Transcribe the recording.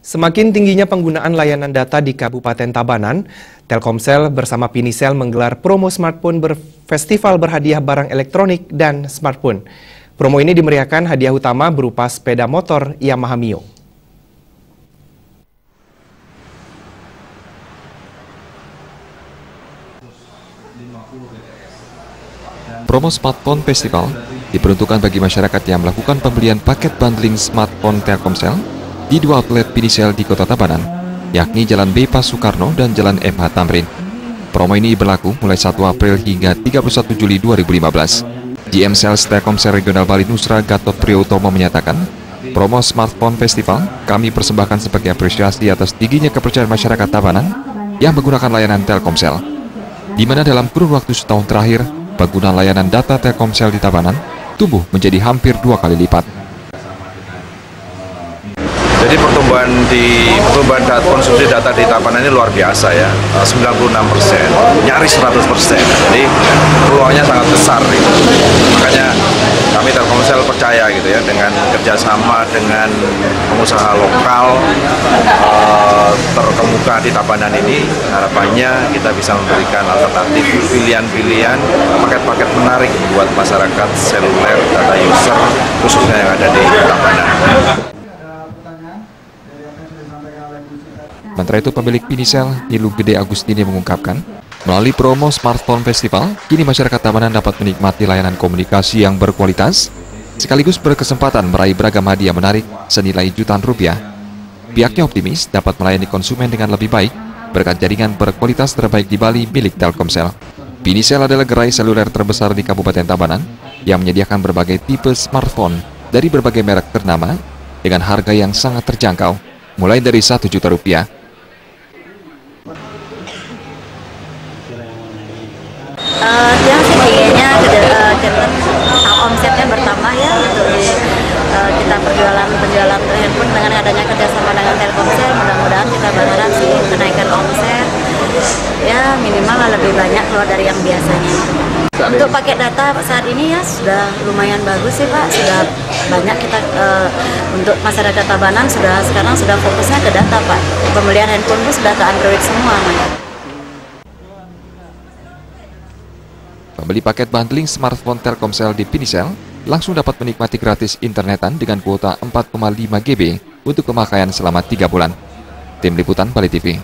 Semakin tingginya penggunaan layanan data di Kabupaten Tabanan, Telkomsel bersama Pinisel menggelar promo smartphone berfestival berhadiah barang elektronik dan smartphone. Promo ini dimeriahkan hadiah utama berupa sepeda motor Yamaha Mio. Promo Smartphone Festival diperuntukkan bagi masyarakat yang melakukan pembelian paket bundling smartphone Telkomsel di dua outlet Pinisel di Kota Tabanan, yakni Jalan Bebas Soekarno dan Jalan MH Tamrin. Promo ini berlaku mulai 1 April hingga 31 Juli 2015. GM Sales Telkomsel Regional Bali Nusra Gatot Priyotomo menyatakan, promo Smartphone Festival kami persembahkan sebagai apresiasi atas tingginya kepercayaan masyarakat Tabanan yang menggunakan layanan Telkomsel, di mana dalam kurun waktu setahun terakhir, pengguna layanan data Telkomsel di Tabanan tumbuh menjadi hampir 2 kali lipat. Jadi pertumbuhan konsumsi data di Tabanan ini luar biasa ya, 96%, nyaris 100%. Jadi peluangnya sangat besar gitu. Makanya kami Telkomsel percaya gitu ya, dengan kerjasama dengan pengusaha lokal terkemuka di Tabanan ini, harapannya kita bisa memberikan alternatif pilihan-pilihan paket-paket menarik buat masyarakat seluler data user khususnya yang ada di Tabanan. Sementara itu, pemilik Pinisel, Nilu Gede Agustini mengungkapkan, melalui promo Smartphone Festival, kini masyarakat Tabanan dapat menikmati layanan komunikasi yang berkualitas, sekaligus berkesempatan meraih beragam hadiah menarik senilai jutaan rupiah. Pihaknya optimis dapat melayani konsumen dengan lebih baik berkat jaringan berkualitas terbaik di Bali milik Telkomsel. Pinisel adalah gerai seluler terbesar di Kabupaten Tabanan yang menyediakan berbagai tipe smartphone dari berbagai merek ternama dengan harga yang sangat terjangkau, mulai dari Rp1 juta. Yang sih kayaknya omsetnya bertambah ya untuk kita penjualan handphone dengan adanya kerjasama dengan Telkomsel. Mudah-mudahan kita berharap sih kenaikan omset ya minimal lebih banyak keluar dari yang biasanya. Untuk paket data saat ini ya sudah lumayan bagus sih Pak, sudah banyak kita untuk masyarakat Tabanan sekarang sudah fokusnya ke data Pak. Pembelian handphone pun sudah ke Android semua. Pembeli paket bundling smartphone Telkomsel di Pinisel langsung dapat menikmati gratis internetan dengan kuota 4,5 GB untuk pemakaian selama 3 bulan. Tim Liputan Bali TV.